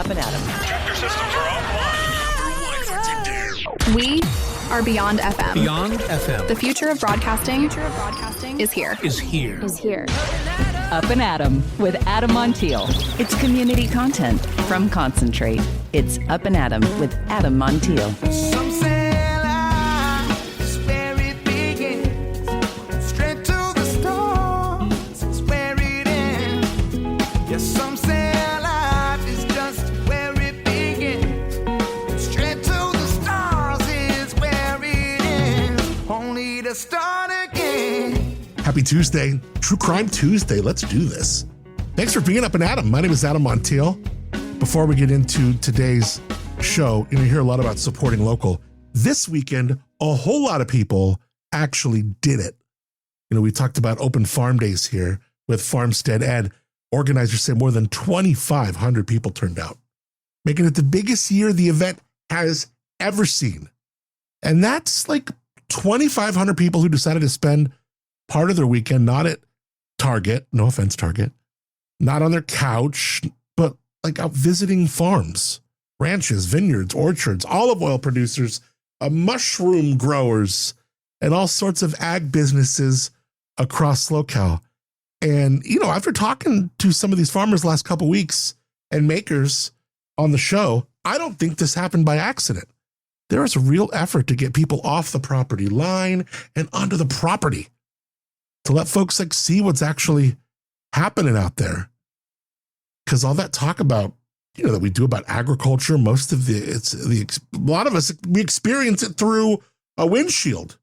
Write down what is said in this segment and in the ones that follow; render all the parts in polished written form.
Up+Adam. Tractor systems are offline. We are Beyond FM. Beyond FM. The future of broadcasting is here. Up+Adam with Adam Montiel. It's community content from Concentrate. It's Up+Adam with Adam Montiel. Some say life is where it begins. Straight to the stars is where it ends. Yes, some say life is just where it begins. Straight to the stars is where it ends. Only to start again. Happy Tuesday, True Crime Tuesday. Let's do this. Thanks for being Up+Adam. My name is Adam Montiel. Before we get into today's show, you hear a lot about supporting local. This weekend, a whole lot of people actually did it. We talked about open farm days here with Farmstead Ed. Organizers say more than 2,500 people turned out, making it the biggest year the event has ever seen. And that's like 2,500 people who decided to spend part of their weekend not at Target, no offense, Target, not on their couch, but like out visiting farms, ranches, vineyards, orchards, olive oil producers, mushroom growers, and all sorts of ag businesses across SoCal. And, after talking to some of these farmers the last couple of weeks and makers on the show, I don't think this happened by accident. There is a real effort to get people off the property line and onto the property, to let folks see what's actually happening out there. Because all that talk about, that we do about agriculture, most of a lot of us, we experience it through a windshield.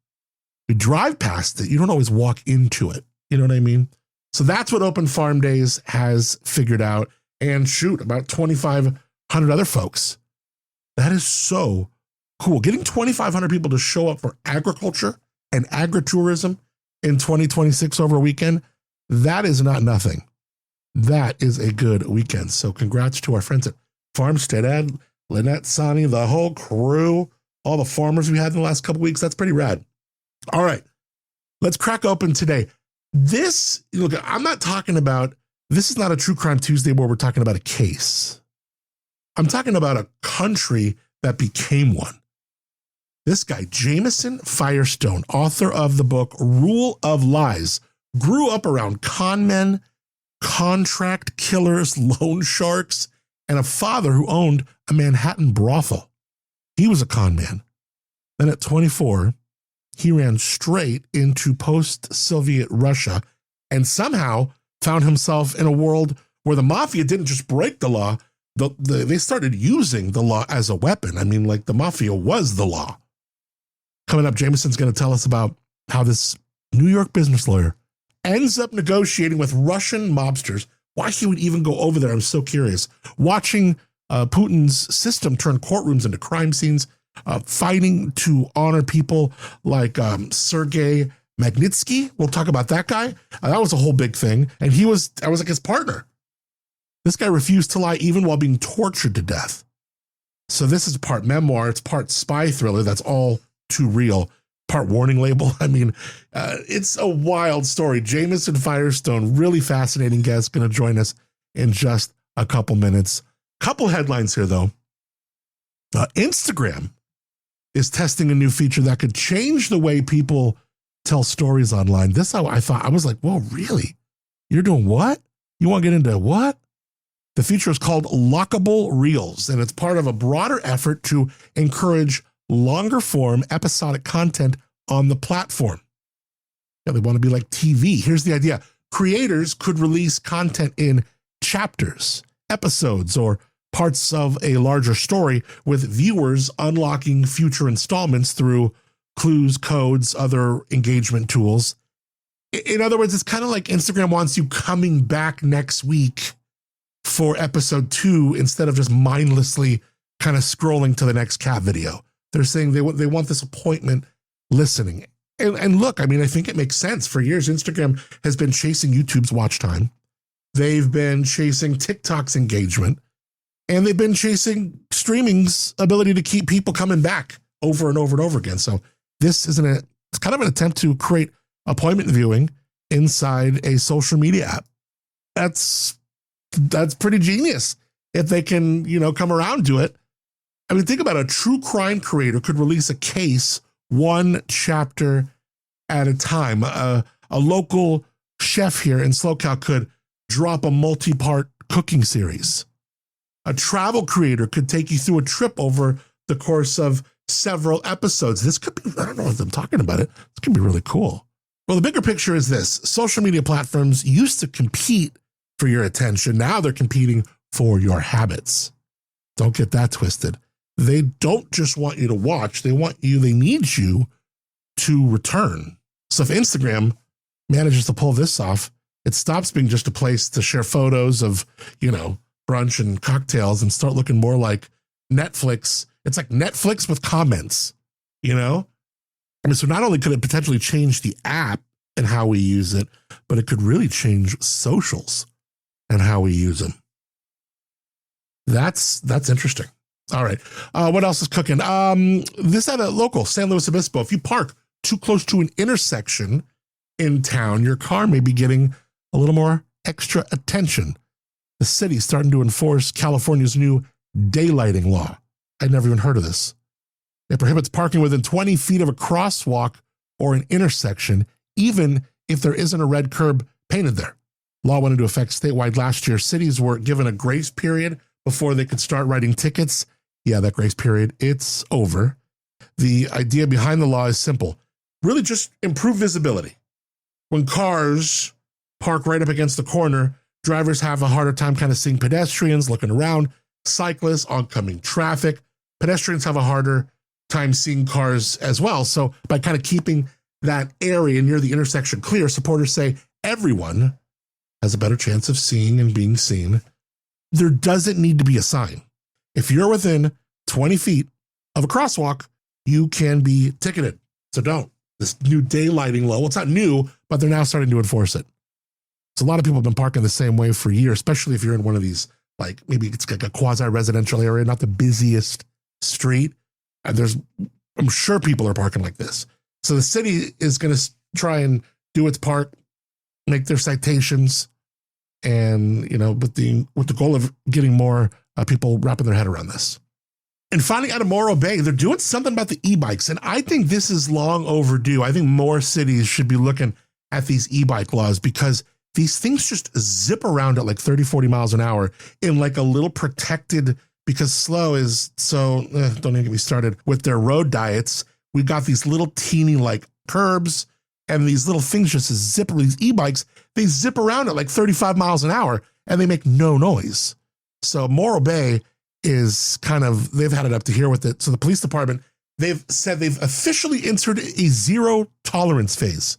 We drive past it. You don't always walk into it. You know what I mean? So that's what Open Farm Days has figured out. And shoot, about 2,500 other folks. That is so cool. Getting 2,500 people to show up for agriculture and agritourism in 2026 over a weekend, that is not nothing. That is a good weekend. So congrats to our friends at Farmstead Ed, Lynette, Sonny, the whole crew, all the farmers we had in the last couple weeks. That's pretty rad. All right, let's crack open today. This, I'm not talking about, this is not a True Crime Tuesday where we're talking about a case. I'm talking about a country that became one. This guy, Jamison Firestone, author of the book Rule of Lies, grew up around con men, contract killers, loan sharks, and a father who owned a Manhattan brothel. He was a con man. Then at 24, he ran straight into post-Soviet Russia and somehow found himself in a world where the Mafia didn't just break the law, they started using the law as a weapon. The Mafia was the law. Coming up, Jamison's going to tell us about how this New York business lawyer ends up negotiating with Russian mobsters, why he would even go over there. I'm so curious. Watching Putin's system turn courtrooms into crime scenes, fighting to honor people like Sergei Magnitsky. We'll talk about that guy. That was a whole big thing. And I was like his partner. This guy refused to lie even while being tortured to death. So this is part memoir. It's part spy thriller. That's all too real. Part warning label. It's a wild story. Jamison Firestone, really fascinating guest, going to join us in just a couple minutes. Couple headlines here, though. Instagram is testing a new feature that could change the way people tell stories online. This, I thought, I was like, whoa, really? You're doing what? You want to get into what? The feature is called Lockable Reels, and it's part of a broader effort to encourage longer form episodic content on the platform. They want to be like TV. Here's the idea. Creators could release content in chapters, episodes, or parts of a larger story, with viewers unlocking future installments through clues, codes, other engagement tools. In other words, it's kind of like Instagram wants you coming back next week for episode 2 instead of just mindlessly kind of scrolling to the next cat video. They're saying they want this appointment listening. And look, I think it makes sense. For years, Instagram has been chasing YouTube's watch time. They've been chasing TikTok's engagement. And they've been chasing streaming's ability to keep people coming back over and over and over again. So this is it's kind of an attempt to create appointment viewing inside a social media app. That's pretty genius. if they can, come around to it. I mean, think about it. A true crime creator could release a case one chapter at a time. A local chef here in SoCal could drop a multi-part cooking series. A travel creator could take you through a trip over the course of several episodes. This could be, I don't know if I'm talking about it. This could be really cool. Well, the bigger picture is this. Social media platforms used to compete for your attention. Now they're competing for your habits. Don't get that twisted. They don't just want you to watch. They need you to return. So if Instagram manages to pull this off, it stops being just a place to share photos of, brunch and cocktails and start looking more like Netflix. It's like Netflix with comments, so not only could it potentially change the app and how we use it, but it could really change socials and how we use them. That's interesting. All right. What else is cooking? This at a local San Luis Obispo. If you park too close to an intersection in town, your car may be getting a little more extra attention. The city's starting to enforce California's new daylighting law. I'd never even heard of this. It prohibits parking within 20 feet of a crosswalk or an intersection, even if there isn't a red curb painted there. Law went into effect statewide last year. Cities were given a grace period before they could start writing tickets. Yeah, that grace period, it's over. The idea behind the law is simple. Really just improve visibility. When cars park right up against the corner, drivers have a harder time kind of seeing pedestrians, looking around, cyclists, oncoming traffic. Pedestrians have a harder time seeing cars as well. So by kind of keeping that area near the intersection clear, supporters say everyone has a better chance of seeing and being seen. There doesn't need to be a sign. If you're within 20 feet of a crosswalk, you can be ticketed. So don't. This new daylighting law, well, it's not new, but they're now starting to enforce it. So a lot of people have been parking the same way for years, especially if you're in one of these, like maybe it's like a quasi-residential area, not the busiest street. And I'm sure people are parking like this. So the city is going to try and do its part, make their citations, and, with the goal of getting more people wrapping their head around this. And finally, out of Morro Bay, they're doing something about the e-bikes. And I think this is long overdue. I think more cities should be looking at these e-bike laws because these things just zip around at like 30, 40 miles an hour in like a little protected, because slow is so, don't even get me started with their road diets. We got these little teeny like curbs and these little things just zip, these e-bikes, they zip around at like 35 miles an hour and they make no noise. So Morro Bay is they've had it up to here with it. So the police department, they've said they've officially entered a zero tolerance phase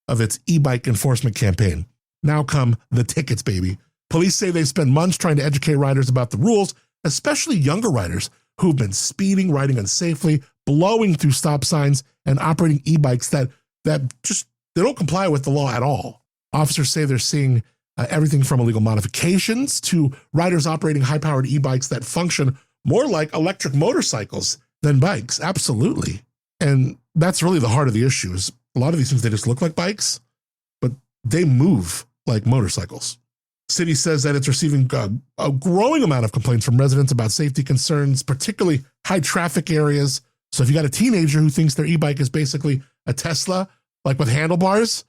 of its e-bike enforcement campaign. Now come the tickets, baby. Police say they've spent months trying to educate riders about the rules, especially younger riders who've been speeding, riding unsafely, blowing through stop signs, and operating e-bikes that just, they don't comply with the law at all. Officers say they're seeing everything from illegal modifications to riders operating high-powered e-bikes that function more like electric motorcycles than bikes. Absolutely. And that's really the heart of the issue is a lot of these things, they just look like bikes, but they move like motorcycles. City says that it's receiving a growing amount of complaints from residents about safety concerns, particularly high traffic areas. So if you got a teenager who thinks their e-bike is basically a Tesla, like with handlebars,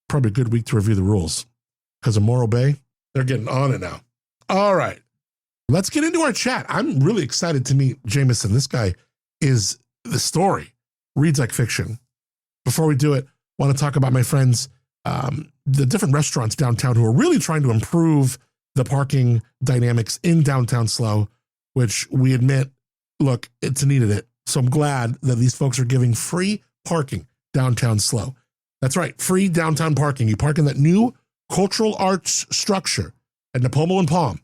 probably a good week to review the rules. Because of Morro Bay, they're getting on it now. All right, let's get into our chat. I'm really excited to meet Jamison. This guy is the story, reads like fiction. Before we do it, I want to talk about my friends, the different restaurants downtown who are really trying to improve the parking dynamics in downtown SLO, which we admit, look, it's needed it. So I'm glad that these folks are giving free parking downtown SLO. That's right, free downtown parking. You park in that new cultural arts structure at Napomo and Palm.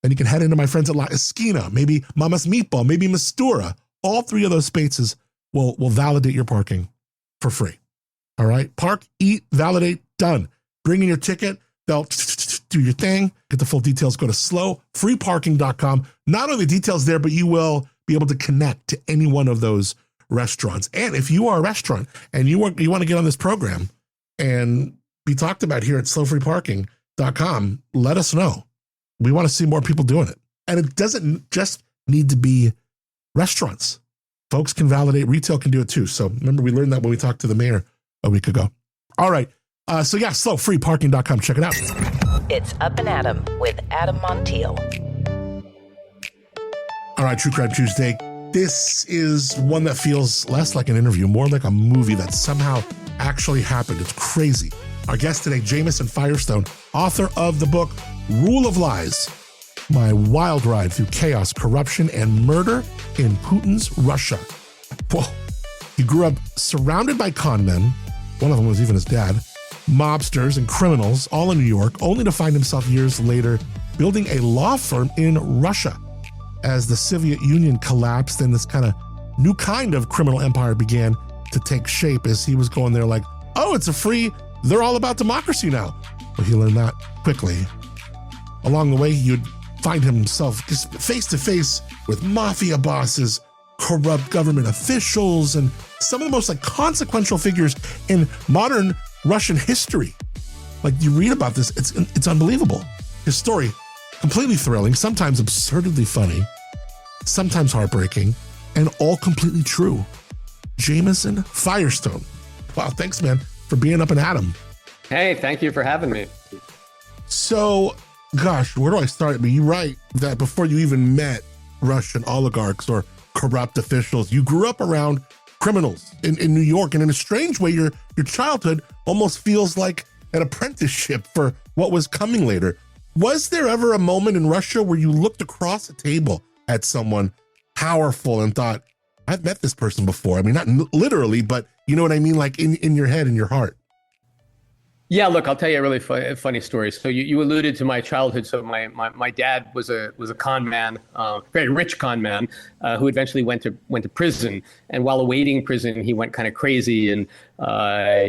Then you can head into my friends at La Esquina, maybe Mama's Meatball, maybe Mistura. All three of those spaces will validate your parking for free. All right, park, eat, validate, done. Bring in your ticket. They'll do your thing. Get the full details. Go to slowfreeparking.com. Not only details there, but you will be able to connect to any one of those restaurants. And if you are a restaurant and you want to get on this program and be talked about here at slowfreeparking.com, let us know. We want to see more people doing it. And it doesn't just need to be restaurants. Folks can validate, retail can do it too. So remember, we learned that when we talked to the mayor a week ago. All right. So yeah, slowfreeparking.com. Check it out. It's Up and Adam with Adam Montiel. All right, True Crime Tuesday. This is one that feels less like an interview, more like a movie that somehow actually happened. It's crazy. Our guest today, Jamison Firestone, author of the book, Rule of Lies, My Wild Ride Through Chaos, Corruption, and Murder in Putin's Russia. Whoa. He grew up surrounded by con men. One of them was even his dad. Mobsters and criminals, all in New York, only to find himself years later building a law firm in Russia. As the Soviet Union collapsed and this kind of new kind of criminal empire began to take shape, as he was going there like, oh, they're all about democracy now. But he learned that quickly. Along the way, you'd find himself just face to face with mafia bosses, corrupt government officials, and some of the most consequential figures in modern Russian history. Like, you read about this, it's unbelievable. His story, completely thrilling, sometimes absurdly funny, sometimes heartbreaking, and all completely true. Jamison Firestone. Wow, thanks, man, for being Up and Adam. Hey, thank you for having me. So, gosh, where do I start? But you're right that before you even met Russian oligarchs or corrupt officials, you grew up around criminals in New York. And in a strange way, your childhood almost feels like an apprenticeship for what was coming later. Was there ever a moment in Russia where you looked across a table at someone powerful and thought, I've met this person before? I mean, not literally, but you know what I mean? Like in your head, in your heart. Yeah, look, I'll tell you a really funny story. So you alluded to my childhood. So my dad was a con man, very rich con man, who eventually went to prison. And while awaiting prison, he went kind of crazy and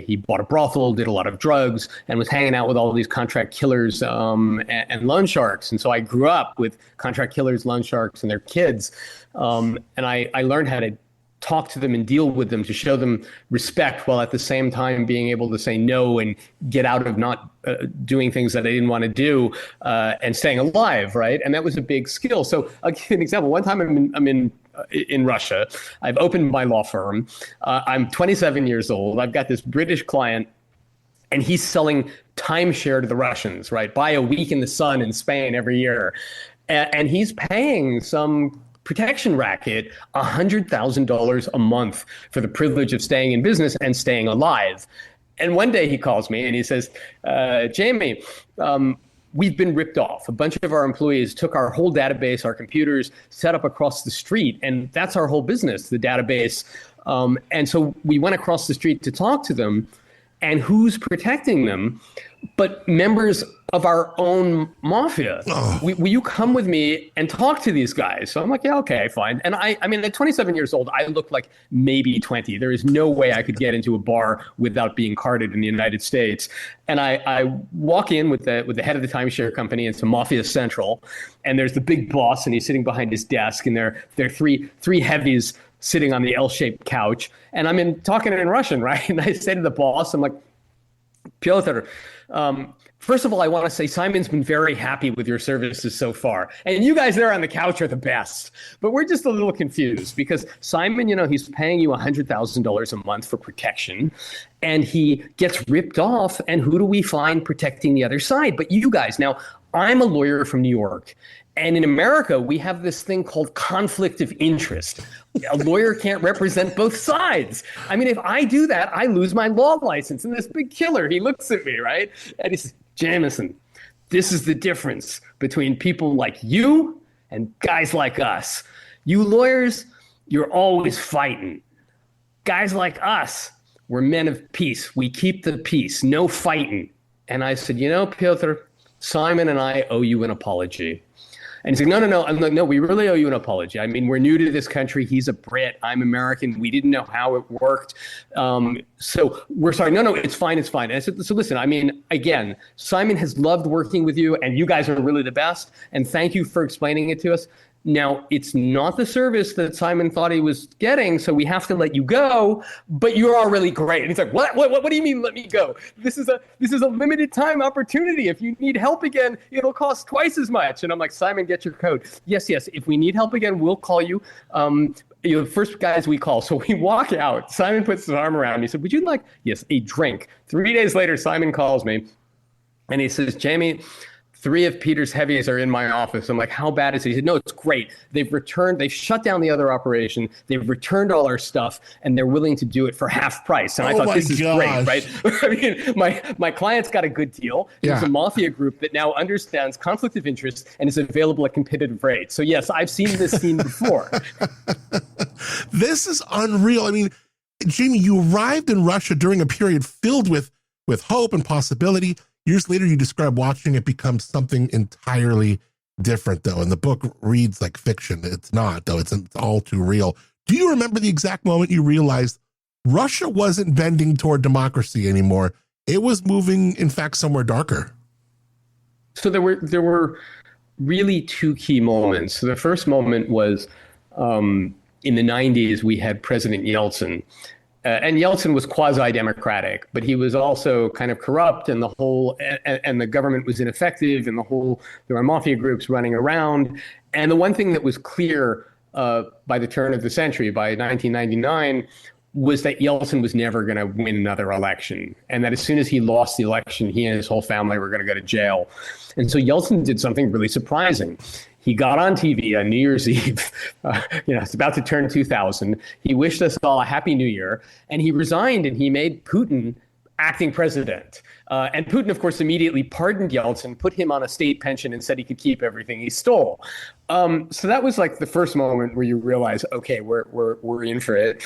he bought a brothel, did a lot of drugs, and was hanging out with all these contract killers and loan sharks. And so I grew up with contract killers, loan sharks, and their kids. And I learned how to talk to them and deal with them, to show them respect, while at the same time being able to say no and get out of not doing things that I didn't want to do, and staying alive, right? And that was a big skill. So I'll give you an example. One time I'm in Russia. I've opened my law firm. I'm 27 years old. I've got this British client, and he's selling timeshare to the Russians, right? Buy a week in the sun in Spain every year. And he's paying some protection racket $100,000 a month for the privilege of staying in business and staying alive. And one day he calls me and he says, Jamie, we've been ripped off. A bunch of our employees took our whole database, our computers, set up across the street, and that's our whole business, the database. And so we went across the street to talk to them, and who's protecting them but members of our own mafia? Oh. Will you come with me and talk to these guys? So I'm like, yeah, okay, fine. And I mean, at 27 years old, I look like maybe 20. There is no way I could get into a bar without being carded in the United States. And I walk in with the head of the timeshare company. It's a Mafia Central, and there's the big boss, and he's sitting behind his desk, and there are three heavies sitting on the L-shaped couch, and I'm talking in Russian, right? And I say to the boss, I'm like, Piotr, first of all, I want to say Simon's been very happy with your services so far. And you guys there on the couch are the best. But we're just a little confused because Simon, he's paying you $100,000 a month for protection, and he gets ripped off. And who do we find protecting the other side? But you guys. Now, I'm a lawyer from New York. And in America, we have this thing called conflict of interest. A lawyer can't represent both sides. I mean, if I do that, I lose my law license. And this big killer, he looks at me, right? And he says, Jamison, this is the difference between people like you and guys like us. You lawyers, you're always fighting. Guys like us, we're men of peace. We keep the peace, no fighting. And I said, Piotr, Simon and I owe you an apology. And he's like, no. I'm like, no, we really owe you an apology. I mean, we're new to this country. He's a Brit. I'm American. We didn't know how it worked. So we're sorry. No, it's fine. It's fine. And I said, so listen, I mean, again, Simon has loved working with you, and you guys are really the best. And thank you for explaining it to us. Now, it's not the service that Simon thought he was getting, so we have to let you go, but you're all really great. And he's like, what do you mean let me go? This is a limited time opportunity. If you need help again, it'll cost twice as much. And I'm like, Simon, get your code. Yes. If we need help again, we'll call you. You're the first guys we call. So we walk out. Simon puts his arm around me. He said, would you like, yes, a drink? 3 days later, Simon calls me and he says, Jamie, 3 of Peter's heavies are in my office. I'm like, how bad is it? He said, no, it's great. They've shut down the other operation. They've returned all our stuff, and they're willing to do it for half price. And I thought, this is great, right? I mean, my client's got a good deal. There's a mafia group that now understands conflict of interest and is available at competitive rates. So yes, I've seen this scene before. This is unreal. I mean, Jamie, you arrived in Russia during a period filled with hope and possibility. Years later, you describe watching it become something entirely different, though. And the book reads like fiction. It's not, though. It's all too real. Do you remember the exact moment you realized Russia wasn't bending toward democracy anymore? It was moving, in fact, somewhere darker. So there were really 2 key moments. So the first moment was in the 90s, we had President Yeltsin. And Yeltsin was quasi-democratic, but he was also kind of corrupt, and the government was ineffective, and there were mafia groups running around. And the one thing that was clear by the turn of the century, by 1999, was that Yeltsin was never going to win another election, and that as soon as he lost the election, he and his whole family were going to go to jail. And so Yeltsin did something really surprising. He got on TV on New Year's Eve. It's about to turn 2000. He wished us all a happy new year, and he resigned, and he made Putin acting president. And Putin, of course, immediately pardoned Yeltsin, put him on a state pension, and said he could keep everything he stole. So that was like the first moment where you realize, okay, we're in for it.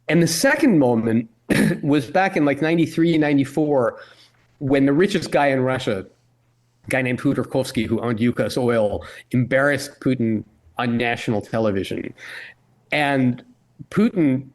And the second moment was back in like 93, 94, when the richest guy in Russia, a guy named Khodorkovsky, who owned Yukos Oil, embarrassed Putin on national television. And Putin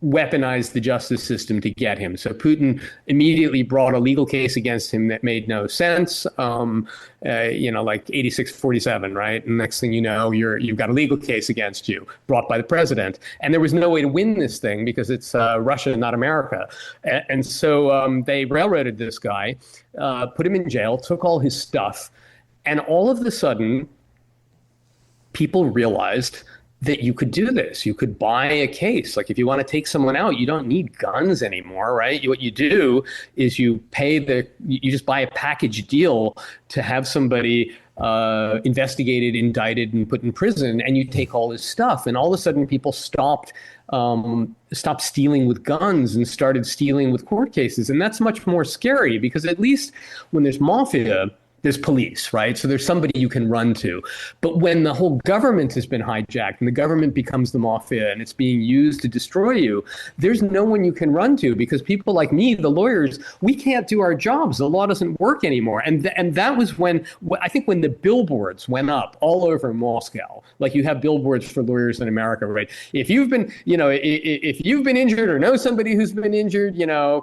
weaponized the justice system to get him. So Putin immediately brought a legal case against him that made no sense, like 86-47, right? And next thing you know, you've got a legal case against you brought by the president. And there was no way to win this thing because it's Russia, not America. And so they railroaded this guy, put him in jail, took all his stuff. And all of a sudden, people realized that you could do this. You could buy a case. Like if you want to take someone out, you don't need guns anymore, right? What you do is you just buy a package deal to have somebody investigated, indicted, and put in prison, and you take all his stuff. And all of a sudden people stopped stealing with guns and started stealing with court cases. And that's much more scary because at least when there's mafia, there's police, right? So there's somebody you can run to. But when the whole government has been hijacked and the government becomes the mafia and it's being used to destroy you, there's no one you can run to because people like me, the lawyers, we can't do our jobs. The law doesn't work anymore. And that was when the billboards went up all over Moscow. Like you have billboards for lawyers in America, right? If you've been injured or know somebody who's been injured,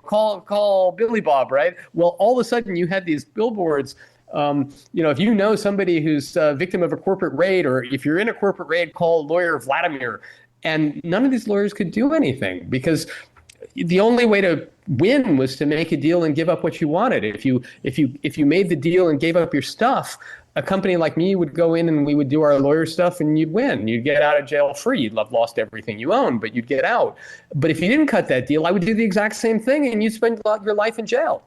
call Billy Bob, right? Well, all of a sudden you had these billboards. If you know somebody who's a victim of a corporate raid, or if you're in a corporate raid, call lawyer Vladimir. And none of these lawyers could do anything because the only way to win was to make a deal and give up what you wanted. If you made the deal and gave up your stuff, a company like me would go in and we would do our lawyer stuff and you'd win. You'd get out of jail free. You'd have lost everything you own, but you'd get out. But if you didn't cut that deal, I would do the exact same thing and you'd spend your life in jail.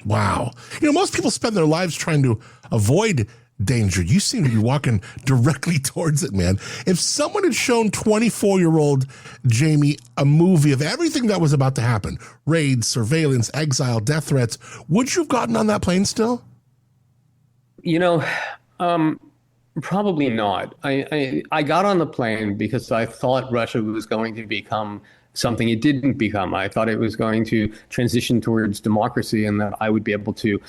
Wow. Most people spend their lives trying to avoid danger. You seem to be walking directly towards it, man. If someone had shown 24-year-old Jamie a movie of everything that was about to happen, raids, surveillance, exile, death threats, would you have gotten on that plane still? Probably not. I got on the plane because I thought Russia was going to become something it didn't become. I thought it was going to transition towards democracy and that I would be able to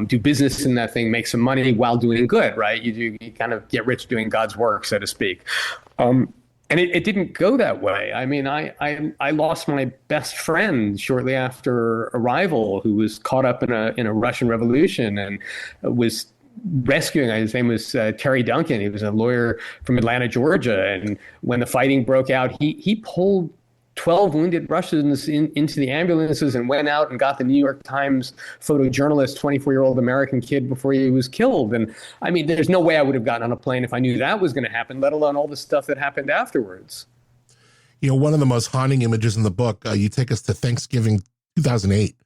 do business in that thing, make some money while doing good, right? You kind of get rich doing God's work, so to speak. And it didn't go that way. I mean, I lost my best friend shortly after arrival, who was caught up in a Russian revolution and was rescuing. His name was Terry Duncan. He was a lawyer from Atlanta, Georgia. And when the fighting broke out, he pulled 12 wounded Russians into the ambulances and went out and got the New York Times photojournalist, 24-year-old American kid, before he was killed. And I mean, there's no way I would have gotten on a plane if I knew that was going to happen, let alone all the stuff that happened afterwards. You know, one of the most haunting images in the book, you take us to Thanksgiving 2008.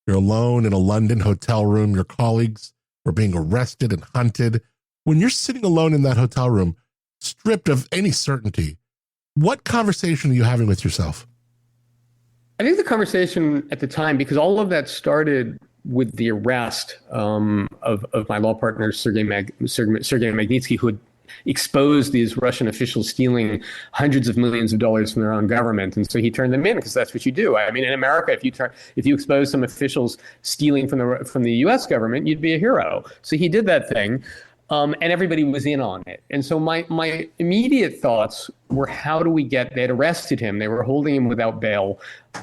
You're alone in a London hotel room. Your colleagues were being arrested and hunted. When you're sitting alone in that hotel room, stripped of any certainty, what conversation are you having with yourself? I think the conversation at the time, because all of that started with the arrest of my law partner, Sergei Magnitsky, who had exposed these Russian officials stealing hundreds of millions of dollars from their own government. And so he turned them in, because that's what you do. I mean, in America, if you expose some officials stealing from the US government, you'd be a hero. So he did that thing. And everybody was in on it. And so my immediate thoughts were, how do we they had arrested him. They were holding him without bail.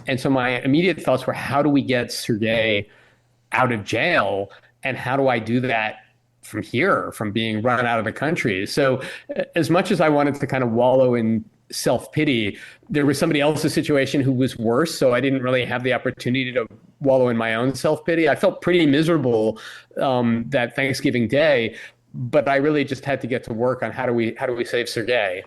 And so my immediate thoughts were, how do we get Sergei out of jail? And how do I do that from here, from being run out of the country? So as much as I wanted to kind of wallow in self-pity, there was somebody else's situation who was worse. So I didn't really have the opportunity to wallow in my own self-pity. I felt pretty miserable that Thanksgiving Day. But I really just had to get to work on how do we save Sergei.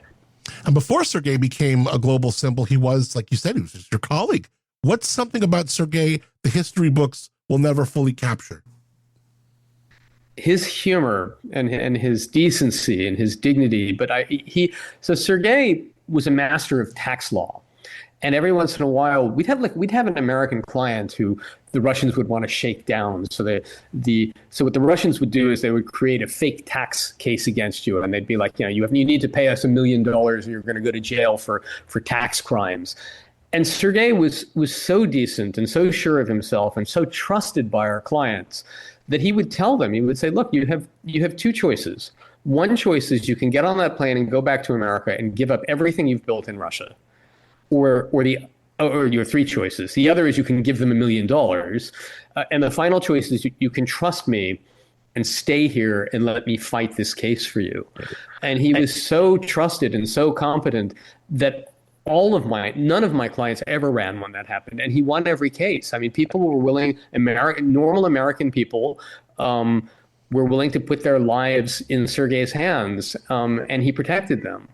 And before Sergei became a global symbol, he was, like you said, he was just your colleague. What's something about Sergei the history books will never fully capture? His humor and his decency and his dignity. So Sergei was a master of tax law. And every once in a while, we'd have an American client who the Russians would want to shake down. So what the Russians would do is they would create a fake tax case against you, and they'd be like, you need to pay us $1 million, or you're going to go to jail for tax crimes. And Sergei was so decent and so sure of himself and so trusted by our clients that he would tell them, he would say, look, you have two choices. One choice is you can get on that plane and go back to America and give up everything you've built in Russia. Or you have three choices. The other is you can give them $1 million. And the final choice is you can trust me and stay here and let me fight this case for you. And he was so trusted and so competent that none of my clients ever ran when that happened. And he won every case. I mean, people were willing, normal American people were willing to put their lives in Sergei's hands, and he protected them.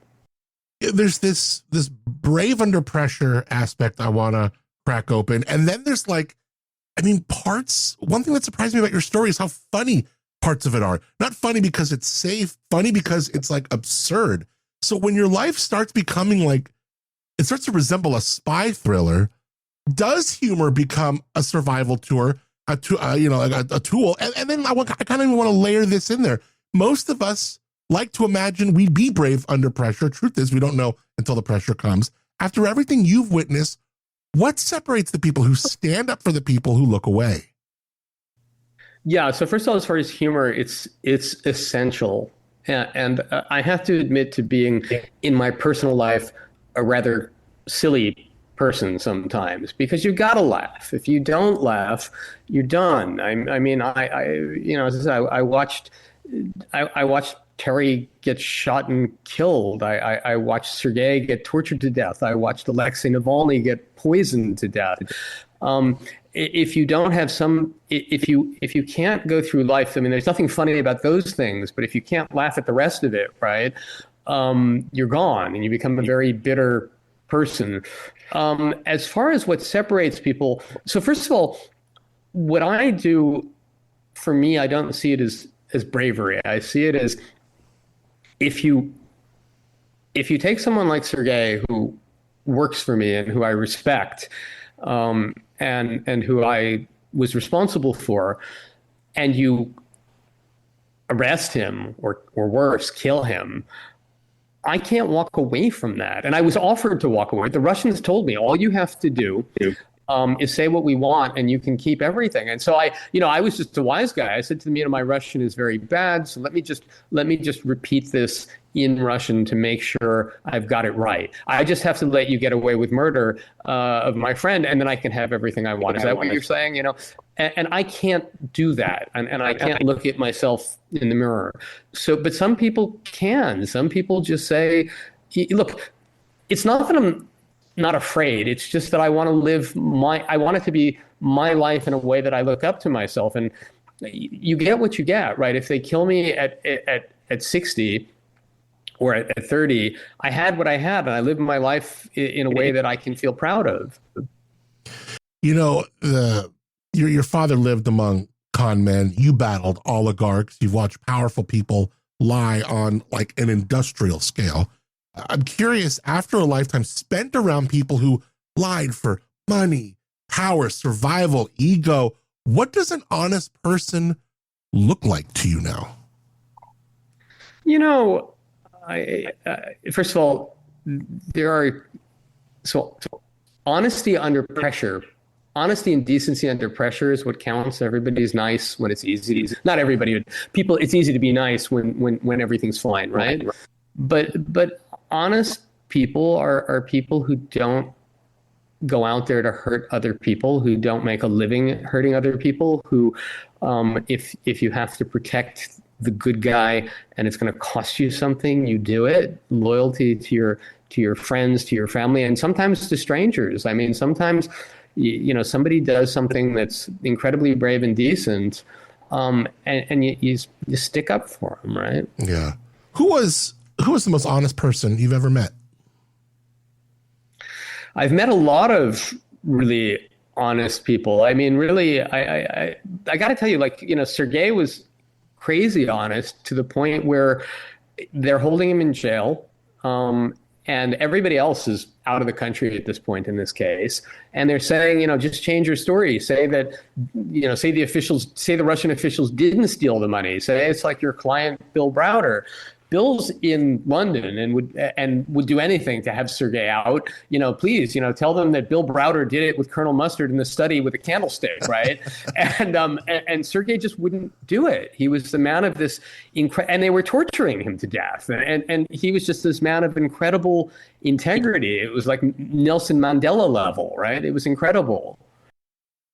There's this brave under pressure aspect I want to crack open. And then there's one thing that surprised me about your story is how funny parts of it are. Not funny because it's safe, funny because it's like absurd. So when your life starts becoming it starts to resemble a spy thriller, does humor become a survival tool? A tool? And then I kind of even want to layer this in there. Most of us like to imagine we'd be brave under pressure. Truth is, we don't know until the pressure comes. After everything you've witnessed, what separates the people who stand up for the people who look away? Yeah. So first of all, as far as humor, it's essential. And I have to admit to being, in my personal life, a rather silly person sometimes, because you got to laugh. If you don't laugh, you're done. As I said, I watched Terry get shot and killed. I watched Sergei get tortured to death. I watched Alexei Navalny get poisoned to death. If you don't have if you can't go through life, I mean, there's nothing funny about those things, but if you can't laugh at the rest of it, right, you're gone and you become a very bitter person. As far as what separates people, so first of all, what I do, for me, I don't see it as bravery. I see it as, if you take someone like Sergei, who works for me and who I respect, and who I was responsible for, and you arrest him or worse, kill him, I can't walk away from that. And I was offered to walk away. The Russians told me, all you have to do is say what we want and you can keep everything. And so I was just a wise guy. I said to them, my Russian is very bad. So let me just repeat this in Russian to make sure I've got it right. I just have to let you get away with murder of my friend, and then I can have everything I want. Is that what you're saying? And I can't do that. And I can't look at myself in the mirror. But some people can. Some people just say, look, it's not that I'm not afraid. It's just that I want I want it to be my life in a way that I look up to myself. And you get what you get, right? If they kill me at 60 or at 30, I had what I had, and I lived my life in a way that I can feel proud of. Your father lived among con men. You battled oligarchs. You've watched powerful people lie on like an industrial scale. I'm curious, after a lifetime spent around people who lied for money, power, survival, ego, what does an honest person look like to you now? First of all, so honesty under pressure. Honesty and decency under pressure is what counts. Everybody's nice when it's easy. Not everybody, but people. It's easy to be nice when everything's fine, right? But honest people are people who don't go out there to hurt other people, who don't make a living hurting other people, who, if you have to protect the good guy and it's going to cost you something, you do it. Loyalty to your friends, to your family, and sometimes to strangers. I mean, sometimes somebody does something that's incredibly brave and decent, and you stick up for them, right? Yeah. Who was the most honest person you've ever met? I've met a lot of really honest people. I mean, really, I got to tell you, Sergei was crazy honest to the point where they're holding him in jail. And everybody else is out of the country at this point in this case. And they're saying, just change your story. Say that, say the Russian officials didn't steal the money. Say it's like your client, Bill Browder. Bill's in London and would do anything to have Sergei out. Please, tell them that Bill Browder did it with Colonel Mustard in the study with a candlestick, right? and Sergei just wouldn't do it. He was the man of this and they were torturing him to death. And he was just this man of incredible integrity. It was like Nelson Mandela level, right? It was incredible.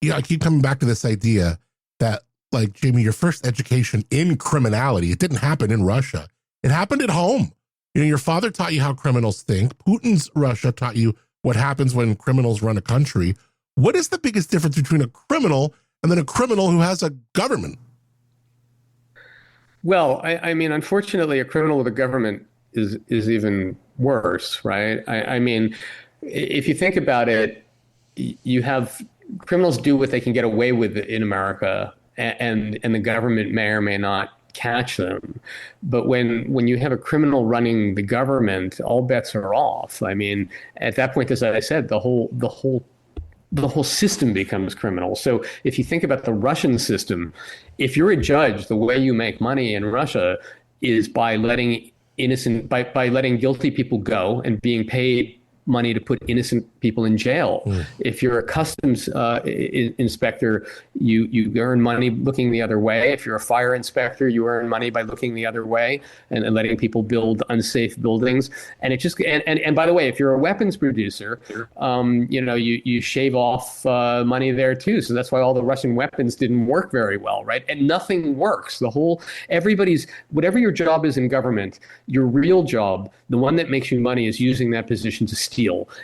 Yeah, I keep coming back to this idea that, like, Jamie, your first education in criminality, it didn't happen in Russia. It happened at home. Your father taught you how criminals think. Putin's Russia taught you what happens when criminals run a country. What is the biggest difference between a criminal and then a criminal who has a government? Well, I mean, unfortunately, a criminal with a government is even worse, right? I mean, if you think about it, you have criminals do what they can get away with in America, and the government may or may not catch them. But when you have a criminal running the government, all bets are off. I mean, at that point, as I said, the whole system becomes criminal. So if you think about the Russian system, if you're a judge, the way you make money in Russia is by letting guilty people go and being paid money to put innocent people in jail. If you're a customs inspector, you earn money looking the other way. If you're a fire inspector, you earn money by looking the other way and letting people build unsafe buildings. And it just and by the way, if you're a weapons producer, you shave off money there too. So that's why all the Russian weapons didn't work very well, right? And nothing works. Whatever your job is in government, your real job, the one that makes you money, is using that position to steal.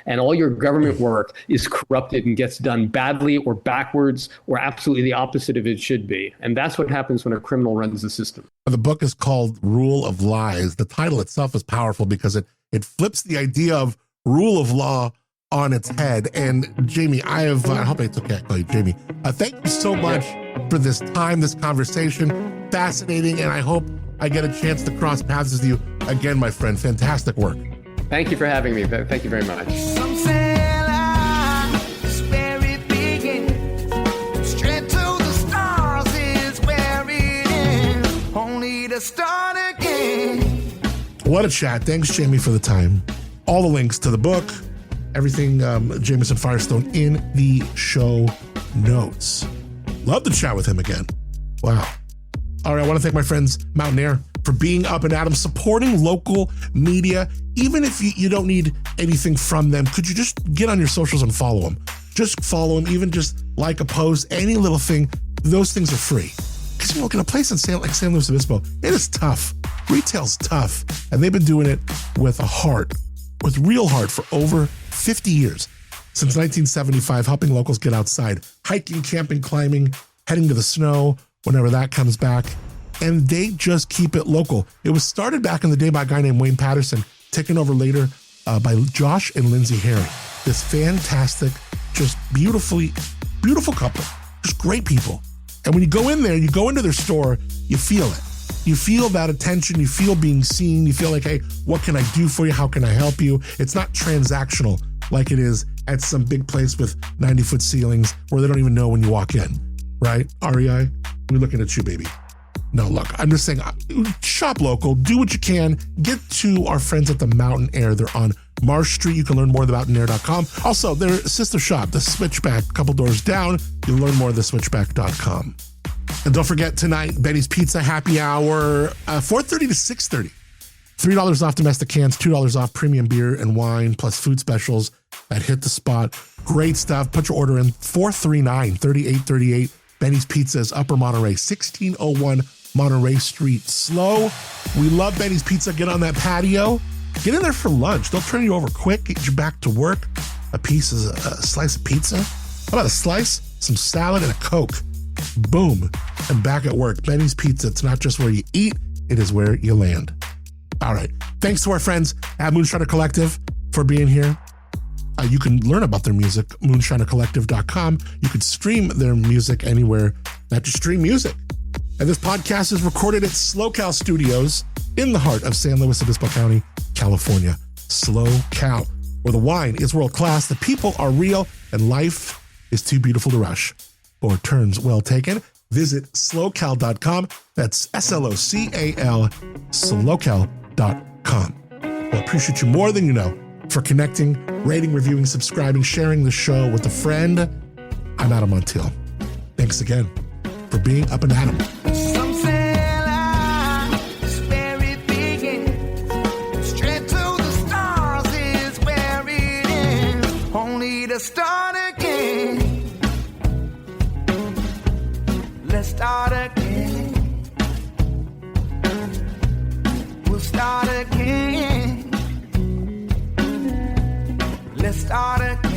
And all your government work is corrupted and gets done badly or backwards or absolutely the opposite of it should be. And that's what happens when a criminal runs the system. The book is called Rule of Lies. The title itself is powerful because it flips the idea of rule of law on its head. And Jamie, I hope it's okay I call you Jamie. Thank you so much for this time, this conversation. Fascinating. And I hope I get a chance to cross paths with you again, my friend. Fantastic work. Thank you for having me. Thank you very much. Some say life is where it begins. Straight to the stars is where it ends. Only to start again. What a chat. Thanks, Jamie, for the time. All the links to the book, Everything Jamison Firestone in the show notes. Love to chat with him again. Wow. All right, I want to thank my friends Mountain Air for being Up and Adam, supporting local media. Even if you don't need anything from them, could you just get on your socials and follow them? Just follow them, even just like a post, any little thing. Those things are free. Because, in a place in San Luis Obispo, it is tough. Retail's tough. And they've been doing it with a heart, with real heart for over 50 years. Since 1975, helping locals get outside, hiking, camping, climbing, heading to the snow, whenever that comes back. And they just keep it local. It was started back in the day by a guy named Wayne Patterson, taken over later by Josh and Lindsay Harry. This fantastic, just beautiful couple, just great people. And when you go in there, you go into their store, you feel it. You feel that attention, you feel being seen, you feel like, hey, what can I do for you? How can I help you? It's not transactional like it is at some big place with 90-foot ceilings where they don't even know when you walk in, right? REI, we're looking at you, baby. No, look, I'm just saying, shop local, do what you can, get to our friends at the Mountain Air. They're on Marsh Street. You can learn more at themountainair.com. Also, their sister shop, The Switchback, a couple doors down. You'll learn more at theswitchback.com. And don't forget tonight, Benny's Pizza Happy Hour, 4:30 to 6:30. $3 off domestic cans, $2 off premium beer and wine, plus food specials that hit the spot. Great stuff. Put your order in, 439-3838. Benny's Pizza is Upper Monterey, 1601 Monterey Street. Slow. We love Benny's Pizza. Get on that patio. Get in there for lunch. They'll turn you over quick, get you back to work. A slice of pizza. How about a slice, some salad, and a Coke? Boom. And back at work. Benny's Pizza. It's not just where you eat, it is where you land. All right. Thanks to our friends at Moonshiner Collective for being here. You can learn about their music, moonshinercollective.com. You can stream their music anywhere that you stream music. And this podcast is recorded at SlowCal Studios in the heart of San Luis Obispo County, California. SlowCal, where the wine is world class, the people are real, and life is too beautiful to rush. For turns well taken, visit slowcal.com. That's SLOCAL, slowcal.com. Well, appreciate you more than you know for connecting, rating, reviewing, subscribing, sharing the show with a friend. I'm Adam Montiel. Thanks again for being Up and Adam. Some say life is where it begins. Straight to the stars is where it ends. Only to start again. Let's start again. We'll start again. Let's start again.